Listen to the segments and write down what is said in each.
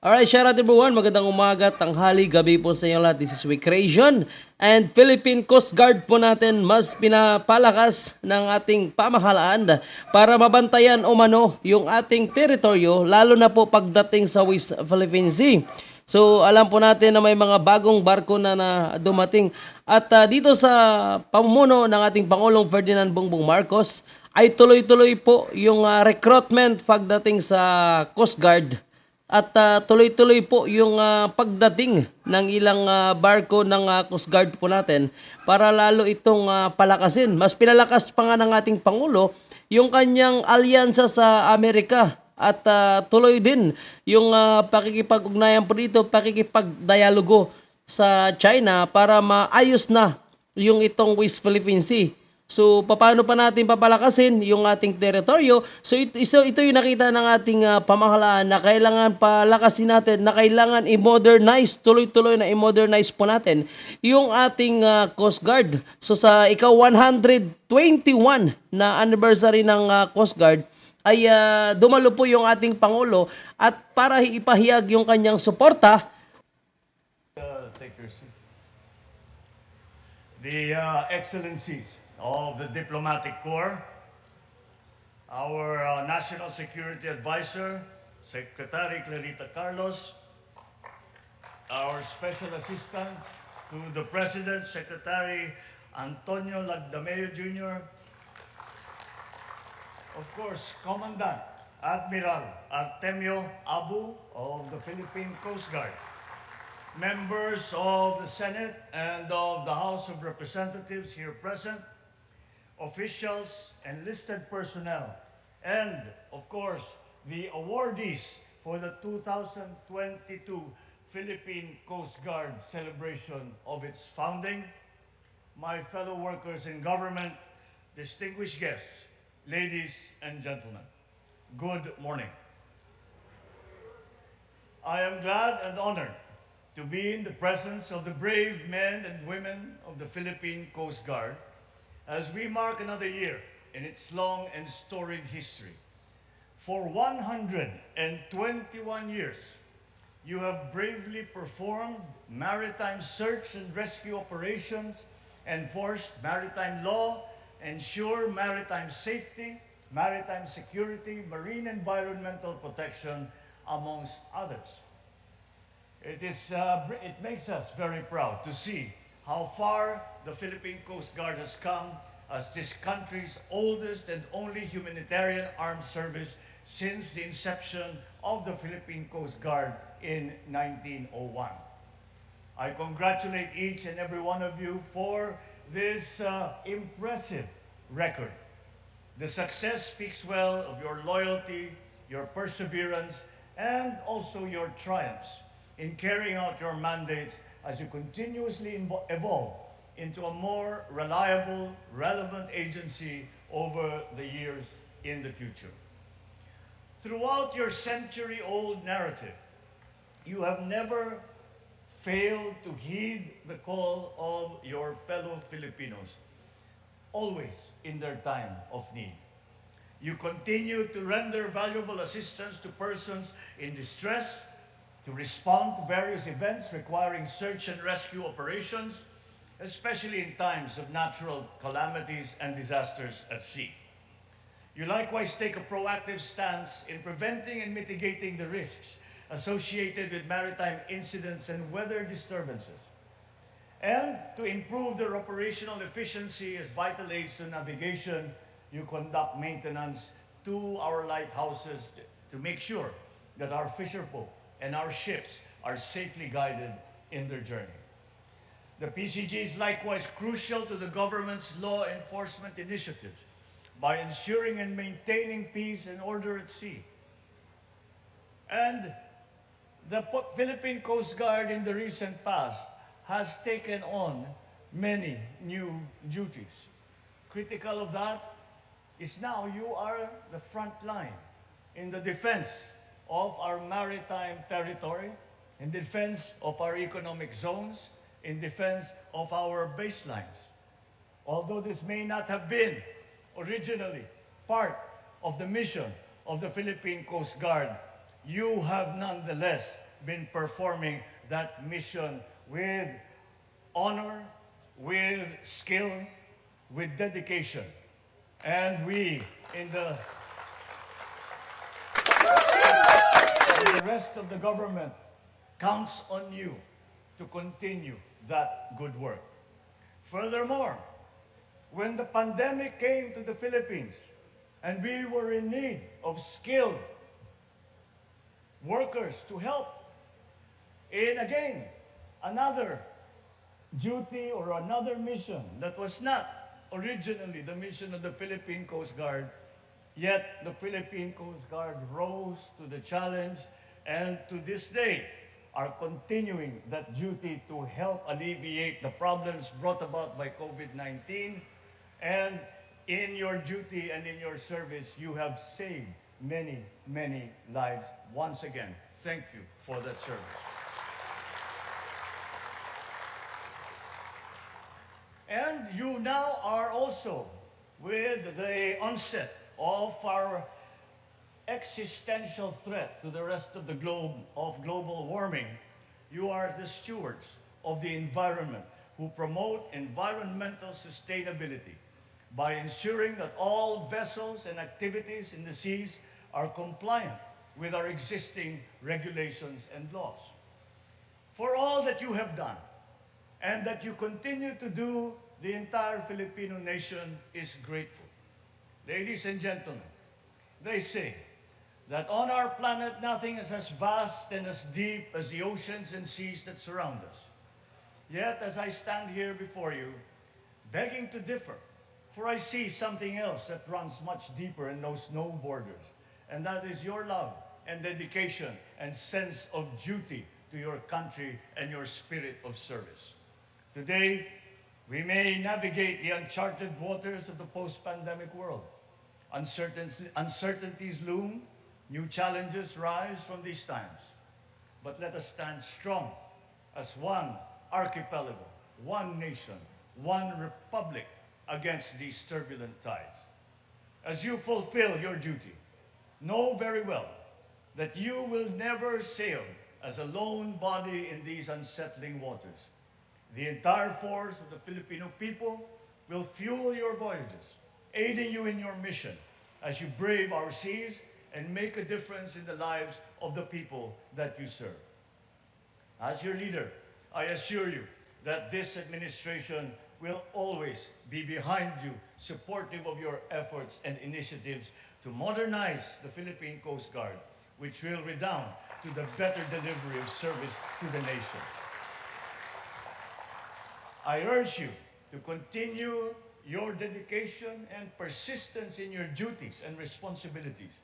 Alright, shout out everyone. Magandang umaga, tanghali, gabi po sa inyo lahat. This is Recreation and Philippine Coast Guard po natin mas pinapalakas ng ating pamahalaan para mabantayan umano yung ating teritoryo, lalo na po pagdating sa West Philippine Sea. So alam po natin na may mga bagong barko na dumating at dito sa pamumuno ng ating Pangulong Ferdinand Bongbong Marcos ay tuloy-tuloy po yung recruitment pagdating sa Coast Guard. At tuloy-tuloy po yung pagdating ng ilang barko ng Coast Guard po natin para lalo itong palakasin. Mas pinalakas pa nga ng ating Pangulo yung kanyang alyansa sa Amerika at tuloy din yung pakikipag-ugnayan po dito, pakikipag-dialogo sa China para maayos na yung itong West Philippine Sea. So, paano pa natin papalakasin yung ating teritoryo? So, ito yung nakita ng ating pamahalaan na kailangan palakasin natin, na kailangan i-modernize, tuloy-tuloy na i-modernize po natin yung ating Coast Guard. So, sa ika-121 na anniversary ng Coast Guard, ay dumalo po yung ating Pangulo at para ipahayag yung kanyang suporta. Take your seat. The Excellencies of the Diplomatic Corps, our National Security Advisor, Secretary Clarita Carlos, our Special Assistant to the President, Secretary Antonio Lagdameo Jr., of course, Commandant Admiral Artemio Abu of the Philippine Coast Guard, members of the Senate and of the House of Representatives here present, officials, enlisted personnel, and of course, the awardees for the 2022 Philippine Coast Guard celebration of its founding, my fellow workers in government, distinguished guests, ladies and gentlemen, good morning. I am glad and honored to be in the presence of the brave men and women of the Philippine Coast Guard as we mark another year in its long and storied history. For 121 years, you have bravely performed maritime search and rescue operations, enforced maritime law, ensured maritime safety, maritime security, marine environmental protection, amongst others. It makes us very proud to see how far the Philippine Coast Guard has come as this country's oldest and only humanitarian armed service since the inception of the Philippine Coast Guard in 1901. I congratulate each and every one of you for this impressive record. The success speaks well of your loyalty, your perseverance, and also your triumphs in carrying out your mandates as you continuously evolve into a more reliable, relevant agency over the years in the future. Throughout your century-old narrative, you have never failed to heed the call of your fellow Filipinos, always in their time of need. You continue to render valuable assistance to persons in distress, to respond to various events requiring search and rescue operations, especially in times of natural calamities and disasters at sea. You likewise take a proactive stance in preventing and mitigating the risks associated with maritime incidents and weather disturbances. And to improve their operational efficiency as vital aids to navigation, you conduct maintenance to our lighthouses to make sure that our fisherfolk and our ships are safely guided in their journey. The PCG is likewise crucial to the government's law enforcement initiatives by ensuring and maintaining peace and order at sea. And the Philippine Coast Guard in the recent past has taken on many new duties. Critical of that is now you are the front line in the defense of our maritime territory, in defense of our economic zones, in defense of our baselines. Although this may not have been originally part of the mission of the Philippine Coast Guard, you have nonetheless been performing that mission with honor, with skill, with dedication. And we, in the rest of the government, counts on you to continue that good work. Furthermore, when the pandemic came to the Philippines and we were in need of skilled workers to help in, again, another duty or another mission that was not originally the mission of the Philippine Coast Guard, yet the Philippine Coast Guard rose to the challenge and to this day are continuing that duty to help alleviate the problems brought about by COVID-19. And in your duty and in your service, you have saved many, many lives. Once again, thank you for that service. And you now are also, with the onset of our existential threat to the rest of the globe of global warming, you are the stewards of the environment who promote environmental sustainability by ensuring that all vessels and activities in the seas are compliant with our existing regulations and laws. For all that you have done and that you continue to do, the entire Filipino nation is grateful. Ladies and gentlemen, they say that on our planet nothing is as vast and as deep as the oceans and seas that surround us. Yet as I stand here before you, begging to differ, for I see something else that runs much deeper and knows no borders, and that is your love and dedication and sense of duty to your country and your spirit of service. Today, we may navigate the uncharted waters of the post-pandemic world. Uncertainties loom, new challenges rise from these times. But let us stand strong as one archipelago, one nation, one republic against these turbulent tides. As you fulfill your duty, know very well that you will never sail as a lone body in these unsettling waters. The entire force of the Filipino people will fuel your voyages, aiding you in your mission as you brave our seas and make a difference in the lives of the people that you serve. As your leader, I assure you that this administration will always be behind you, supportive of your efforts and initiatives to modernize the Philippine Coast Guard, which will redound to the better delivery of service to the nation. I urge you to continue your dedication and persistence in your duties and responsibilities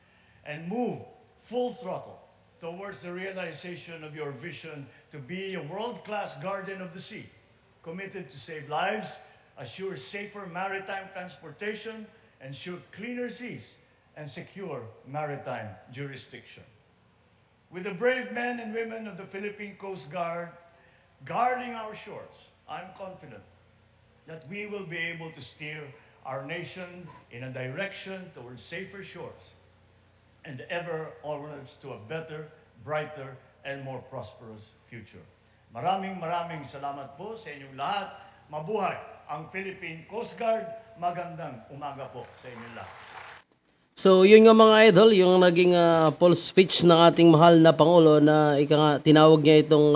and move full throttle towards the realization of your vision to be a world-class guardian of the sea, committed to save lives, assure safer maritime transportation, ensure cleaner seas, and secure maritime jurisdiction. With the brave men and women of the Philippine Coast Guard guarding our shores, I'm confident that we will be able to steer our nation in a direction towards safer shores and ever onwards to a better, brighter, and more prosperous future. Maraming salamat po sa inyong lahat. Mabuhay ang Philippine Coast Guard. Magandang umaga po sa inyong lahat. So yun nga mga idol, yung naging full speech ng ating mahal na Pangulo na tinawag niya itong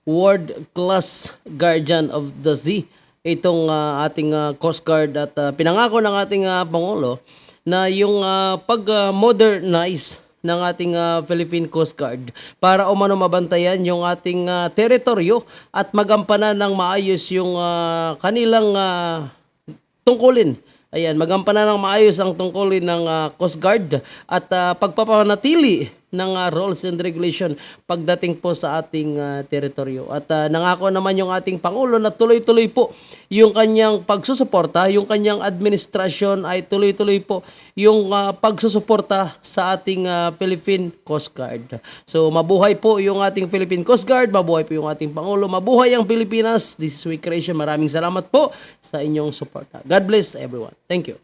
World Class Guardian of the Sea, itong ating Coast Guard, at pinangako ng ating Pangulo na yung pag-modernize ng ating Philippine Coast Guard para umano mabantayan yung ating teritoryo at magampanan ng maayos yung kanilang tungkulin. Ayan, magampanan ng maayos ang tungkulin ng Coast Guard at pagpapanatili ng rules and regulation pagdating po sa ating teritoryo. At nangako naman yung ating Pangulo na tuloy-tuloy po yung kanyang pagsusuporta, yung kanyang administrasyon ay tuloy-tuloy po yung pagsusuporta sa ating Philippine Coast Guard. So mabuhay po yung ating Philippine Coast Guard, mabuhay po yung ating Pangulo, mabuhay ang Pilipinas. This is Recreation. Maraming salamat po sa inyong suporta. God bless everyone. Thank you.